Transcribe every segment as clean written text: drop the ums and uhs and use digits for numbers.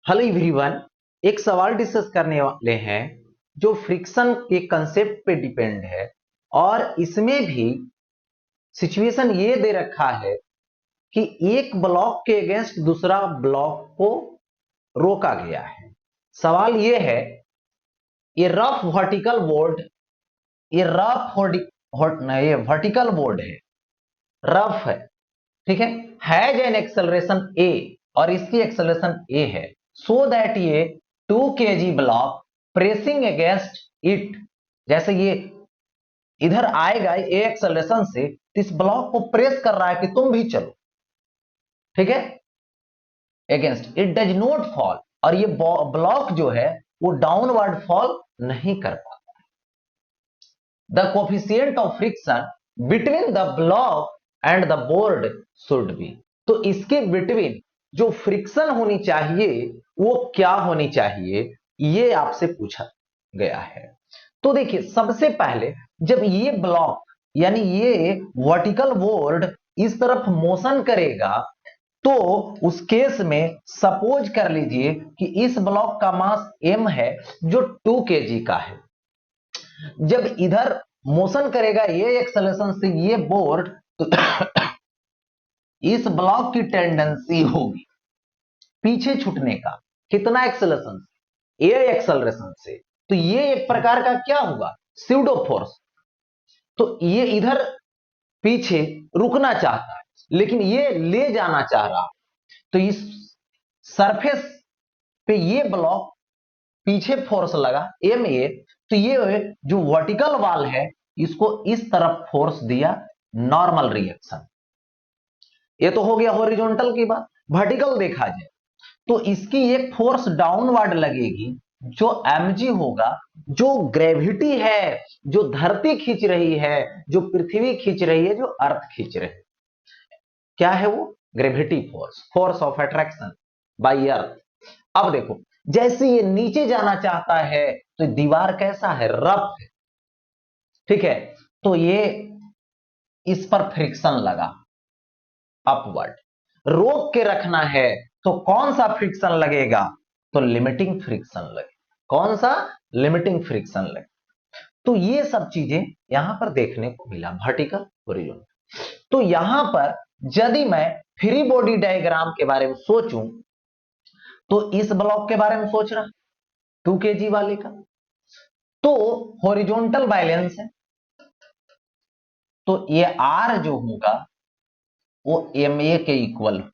Hello everyone, एक सवाल discuss करने वाले हैं जो फ्रिक्शन के कंसेप्ट पे डिपेंड है। और इसमें भी सिचुएशन ये दे रखा है कि एक ब्लॉक के अगेंस्ट दूसरा ब्लॉक को रोका गया है। सवाल ये है, ये रफ वर्टिकल बोर्ड, ये रफ ये वर्टिकल बोर्ड है, रफ है, ठीक है, हैज एन एक्सेलरेशन ए और इसकी एक्सेलरेशन ए है, सो दैट ये 2 kg block pressing against it, जैसे ये इधर आएगा ए एक्सेलरेशन से, इस ब्लॉक को प्रेस कर रहा है कि तुम भी चलो, ठीक है, against it does not fall, और ये ब्लॉक जो है वो डाउनवर्ड फॉल नहीं कर पाता। The coefficient of friction between the block and the board should be, तो इसके बिटवीन जो फ्रिक्शन होनी चाहिए वो क्या होनी चाहिए, ये आपसे पूछा गया है। तो देखिए, सबसे पहले जब ये ब्लॉक यानी ये वर्टिकल बोर्ड इस तरफ मोशन करेगा, तो उस केस में सपोज कर लीजिए कि इस ब्लॉक का मास m है जो 2 kg का है। जब इधर मोशन करेगा ये एक्सेलरेशन से ये बोर्ड, तो इस ब्लॉक की टेंडेंसी होगी पीछे छूटने का, कितना एक्सेलरेशन से, ए एक्सेलरेशन से, तो ये एक प्रकार का क्या हुआ, स्यूडो फोर्स। तो ये इधर पीछे रुकना चाहता है लेकिन ये ले जाना चाह रहा, तो इस सरफेस पे ये ब्लॉक पीछे फोर्स लगा एम ए, तो ये जो वर्टिकल वाल है इसको इस तरफ फोर्स दिया, नॉर्मल रिएक्शन। ये तो हो गया हॉरिजॉन्टल की बात। वर्टिकल देखा जाए तो इसकी एक फोर्स डाउनवर्ड लगेगी जो mg होगा, जो ग्रेविटी है, जो धरती खींच रही है, जो पृथ्वी खींच रही है, जो अर्थ खींच रही है, क्या है वो, gravity force, force of attraction by earth. अब देखो, जैसे ये नीचे जाना चाहता है तो दीवार कैसा है, रफ है, ठीक है, तो ये इस पर फ्रिक्शन लगा अपवर्ड, रोक के रखना है तो कौन सा फ्रिक्शन लगेगा, तो लिमिटिंग फ्रिक्शन लगेगा। कौन सा, लिमिटिंग फ्रिक्शन लगेगा। तो ये सब चीजें यहां पर देखने को मिला, वर्टिकल हॉरिजॉन्टल। तो यहां पर यदि मैं फ्री बॉडी डायग्राम के बारे में सोचूं, तो इस ब्लॉक के बारे में सोच रहा 2 kg वाले का, तो हॉरिजॉन्टल बैलेंस है, तो ये आर जो होगा वो एम ए के इक्वल होगा।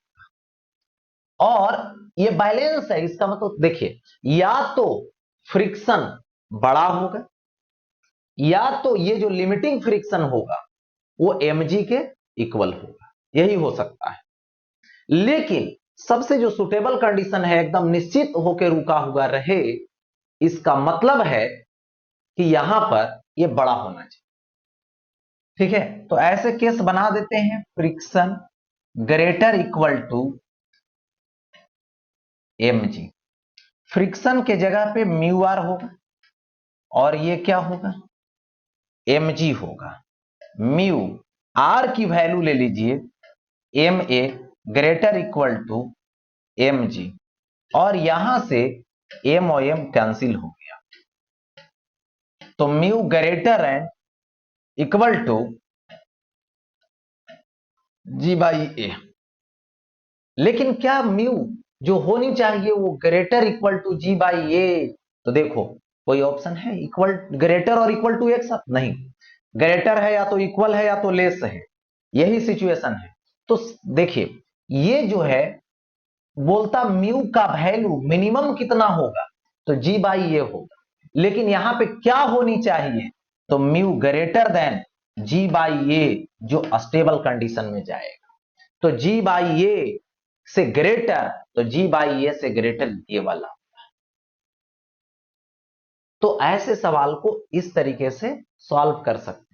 और ये बैलेंस है, इसका मतलब देखिए, या तो फ्रिक्शन बड़ा होगा या तो ये जो लिमिटिंग फ्रिक्शन होगा वो mg के इक्वल होगा, यही हो सकता है। लेकिन सबसे जो सुटेबल कंडीशन है, एकदम निश्चित होकर रुका हुआ रहे, इसका मतलब है कि यहां पर ये बड़ा होना चाहिए, ठीक है। तो ऐसे केस बना देते हैं, friction greater equal to mg, friction के जगह पे म्यू आर होगा और ये क्या होगा, mg होगा। म्यू आर की वैल्यू ले लीजिए, M A greater equal to mg, और यहां से m और m कैंसिल हो गया, तो mu greater and equal to g by a. लेकिन क्या म्यू जो होनी चाहिए वो greater equal to g by a, तो देखो कोई ऑप्शन है इक्वल, ग्रेटर और इक्वल टू एक साथ नहीं, ग्रेटर है या तो इक्वल है या तो लेस है, यही सिचुएशन है। तो देखिए, ये जो है बोलता म्यू का वैल्यू मिनिमम कितना होगा, तो जी बाई ये होगा, लेकिन यहां पे क्या होनी चाहिए, तो mu greater than g by a, जो स्टेबल कंडीशन में जाएगा। तो जी बाई ए से ग्रेटर, तो जी बाई ए से ग्रेटर ये वाला। तो ऐसे सवाल को इस तरीके से सॉल्व कर सकते